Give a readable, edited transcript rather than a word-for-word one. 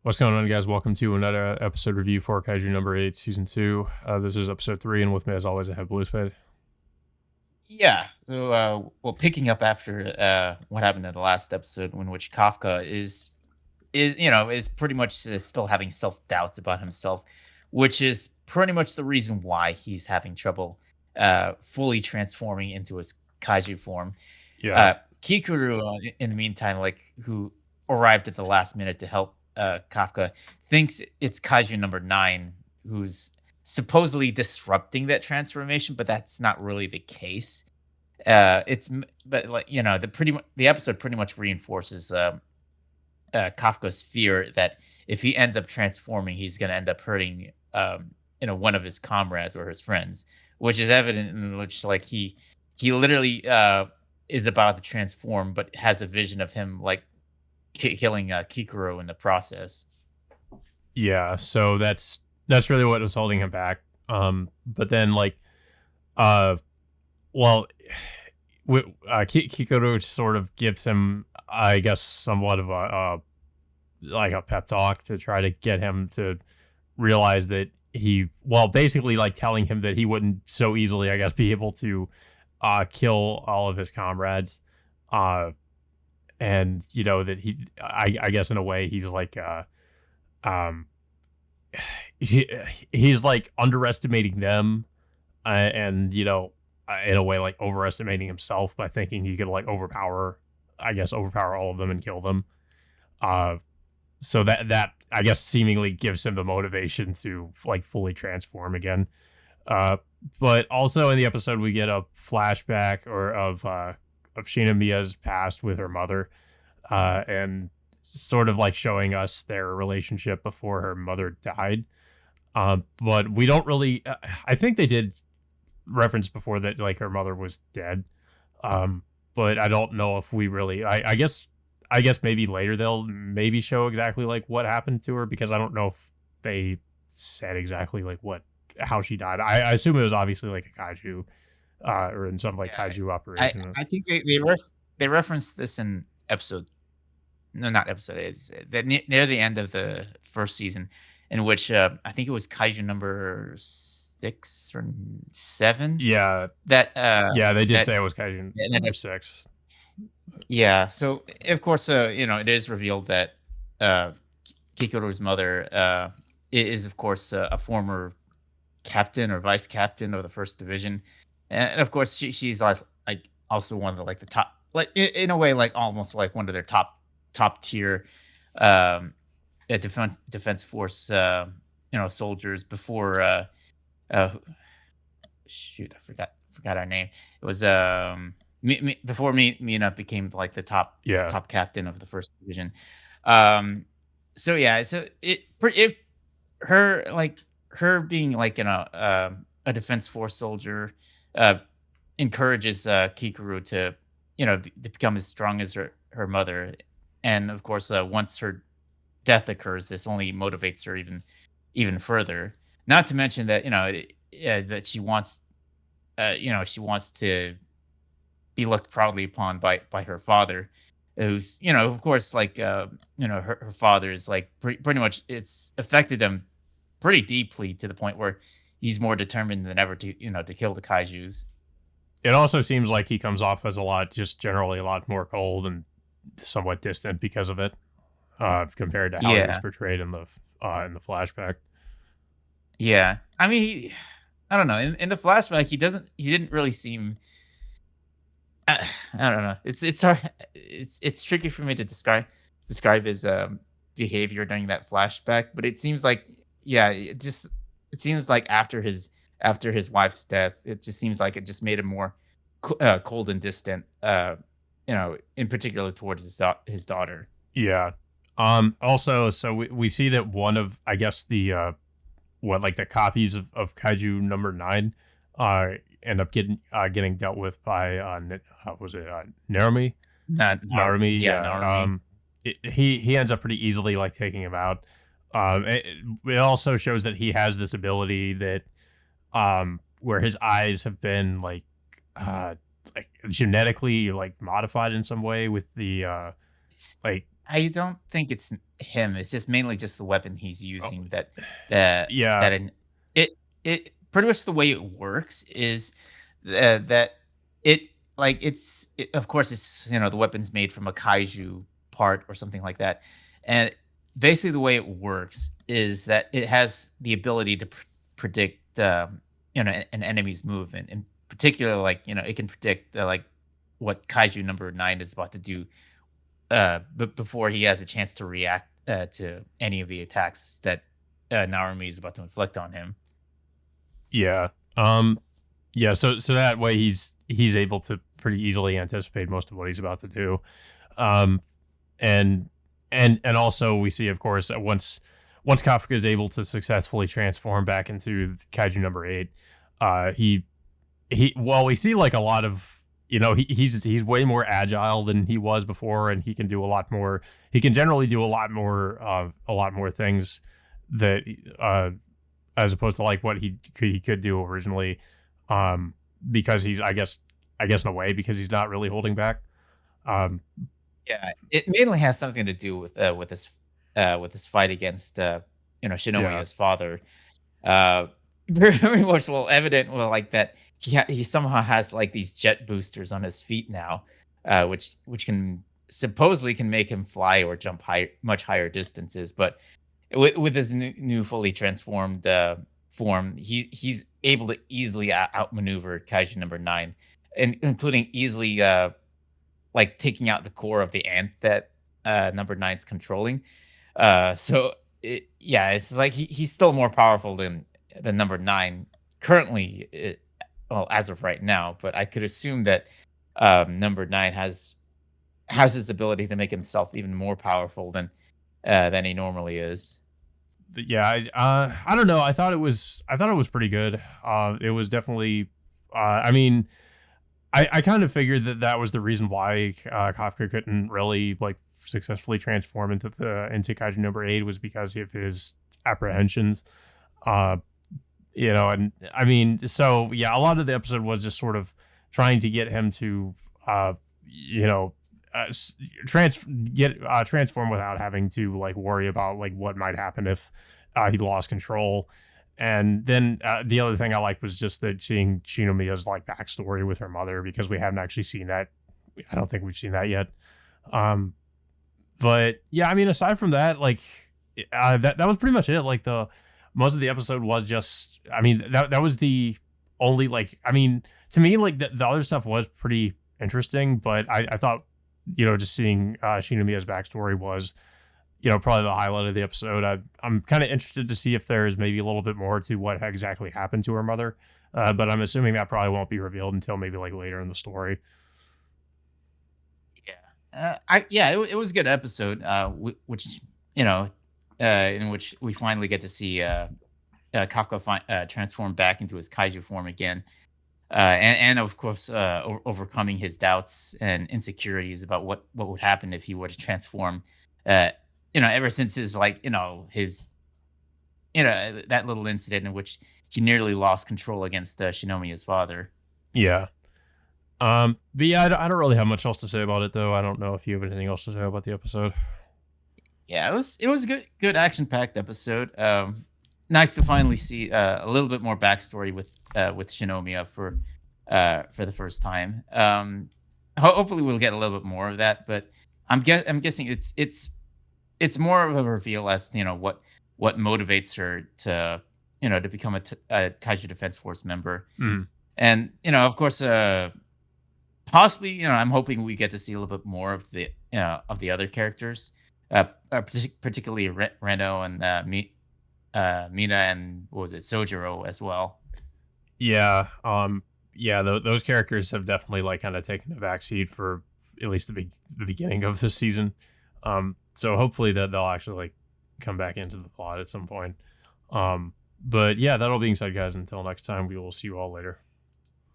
What's going on, guys? Welcome to another episode review for Kaiju number 8, season 2. This is episode 3, and with me, as always, I have Blue Spade. Yeah. Well, picking up after what happened in the last episode, in which Kafka is pretty much still having self doubts about himself, which is pretty much the reason why he's having trouble fully transforming into his kaiju form. Yeah, Kikuru, in the meantime, who arrived at the last minute to help Kafka, thinks it's Kaiju number 9 who's supposedly disrupting that transformation, but that's not really the case. But the episode pretty much reinforces Kafka's fear that if he ends up transforming, he's going to end up hurting one of his comrades or his friends, which is evident in which he literally is about to transform, but has a vision of him killing Kikuro in the process. yeah. So that's really what was holding him back. But then uh, well, Kikoro sort of gives him, I guess, somewhat of a pep talk to try to get him to realize that basically like telling him that he wouldn't so easily, I guess, be able to kill all of his comrades. And that I guess in a way he's um he's like underestimating them, and in a way like overestimating himself by thinking he could like overpower all of them and kill them. uh so that I guess seemingly gives him the motivation to like fully transform again. uh but also in the episode we get a flashback of Sheena Mia's past with her mother, and sort of like showing us their relationship before her mother died. But we don't really. I think they did reference before that like her mother was dead. But I don't know if we really. I guess maybe later they'll maybe show exactly like what happened to her, because I don't know if they said exactly like how she died. I assume it was obviously like a kaiju, or in some like Yeah, kaiju I operation. I think they referenced this in episode no, not episode. It's near the end of the first season, in which I think it was Kaiju number 6 or 7 Yeah, that yeah, they did that say it was kaiju ended number up. 6. Yeah. So of course, it is revealed that uh, Kikuru's mother is of course a former captain or vice captain of the first division, and of course she's like also one of the top, like in a way, like almost like one of their top tier um defense force soldiers before uh shoot, I forgot our name. It was before Mina became like the Yeah. top captain of the first division. um so yeah, so it her like her being like a defense force soldier uh encourages Kikuru to to become as strong as her mother. And of course, once her death occurs, this only motivates her even further. Not to mention that that she wants to be looked proudly upon by her father, who's of course her father is like pretty much, it's affected him pretty deeply to the point where he's more determined than ever to to kill the kaiju's. It also seems like he comes off as just generally a lot more cold and somewhat distant because of it, compared to how he was Yeah, portrayed in the flashback. yeah. I mean, I don't know. In the flashback, he didn't really seem. I don't know. It's hard. It's tricky for me to describe his behavior during that flashback, but it seems like, yeah, it seems like after his wife's death, it just seems like it just made him more cold and distant. In particular towards his daughter. Yeah. Also, so we see that one of, I guess, the the copies of Kaiju number 9 uh end up getting dealt with by was it Narumi? Narumi, Yeah, yeah. Narumi. He ends up pretty easily like taking him out. It also shows that he has this ability that where his eyes have been uh like genetically like modified in some way with the It's like I don't think it's. him. It's just mainly just the weapon he's Oh, using that yeah, that in it pretty much the way it works is that it of course it's the weapon's made from a kaiju part or something like that, and basically the way it works is that it has the ability to predict an enemy's movement. In particular, like it can predict like what kaiju number 9 is about to do before he has a chance to react to any of the attacks that Narumi is about to inflict on him. yeah. Um, yeah, so that way he's able to pretty easily anticipate most of what he's about to do. Um, and and also we see, of course, that once Kafka is able to successfully transform back into Kaiju number 8, he we see like a lot of, he's way more agile than he was before, and he can do a lot more. He can generally do a lot more things that as opposed to like what he could do originally, um, because he's, I guess in a way, because he's not really holding back. Um, Yeah, it mainly has something to do with this fight against yeah, Shinomiya's father. Uh, very much well evident, well, like that he somehow has like these jet boosters on his feet now, which can supposedly can make him fly or jump much higher distances. But with his new fully transformed form, he's able to easily outmaneuver Kaiju number 9, and including easily like taking out the core of the ant that number nine's controlling. Yeah, it's like he's still more powerful than number 9 currently. Well, as of right now, but I could assume that number 9 has his ability to make himself even more powerful than he normally is. yeah. I don't know. I thought it was pretty good. It was definitely. I mean, I kind of figured that that was the reason why Kafka couldn't really like successfully transform into Kaiju number 8, was because of his apprehensions. Uh, and I mean, so yeah, a lot of the episode was just sort of trying to get him to, you know, transform without having to like worry about like what might happen if he lost control. And then the other thing I liked was just that seeing Shinomiya's like backstory with her mother, because we haven't actually seen that. I don't think we've seen that yet. Um, but yeah, I mean, aside from that, like that was pretty much it. Like the most of the episode was just, I mean, that was the only, like, I mean, to me, like the other stuff was pretty interesting, but I thought, just seeing Shinomiya's backstory was, probably the highlight of the episode. I'm kind of interested to see if there's maybe a little bit more to what exactly happened to her mother, but I'm assuming that probably won't be revealed until maybe like later in the story. Yeah, it was a good episode, which in which we finally get to see Kafka transform back into his kaiju form again, and of course overcoming his doubts and insecurities about what would happen if he were to transform. Uh, Ever since his his that little incident in which he nearly lost control against Shinomiya's father. Yeah. But yeah, I don't really have much else to say about it, though. I don't know if you have anything else to say about the episode. Yeah, it was a good action packed episode. Nice to finally see a little bit more backstory with Shinomiya for the first time. Hopefully we'll get a little bit more of that, but I'm guessing it's more of a reveal as to, what motivates her to become a Kaiju Defense Force member, Mm. and of course, possibly, I'm hoping we get to see a little bit more of the other characters, particularly Reno and Mina, and what was it, Sojiro as well. Yeah. Yeah. Those characters have definitely like kind of taken a backseat for at least the beginning of this season. So hopefully that they'll actually like come back into the plot at some point. But yeah, that all being said, guys, until next time, we will see you all later.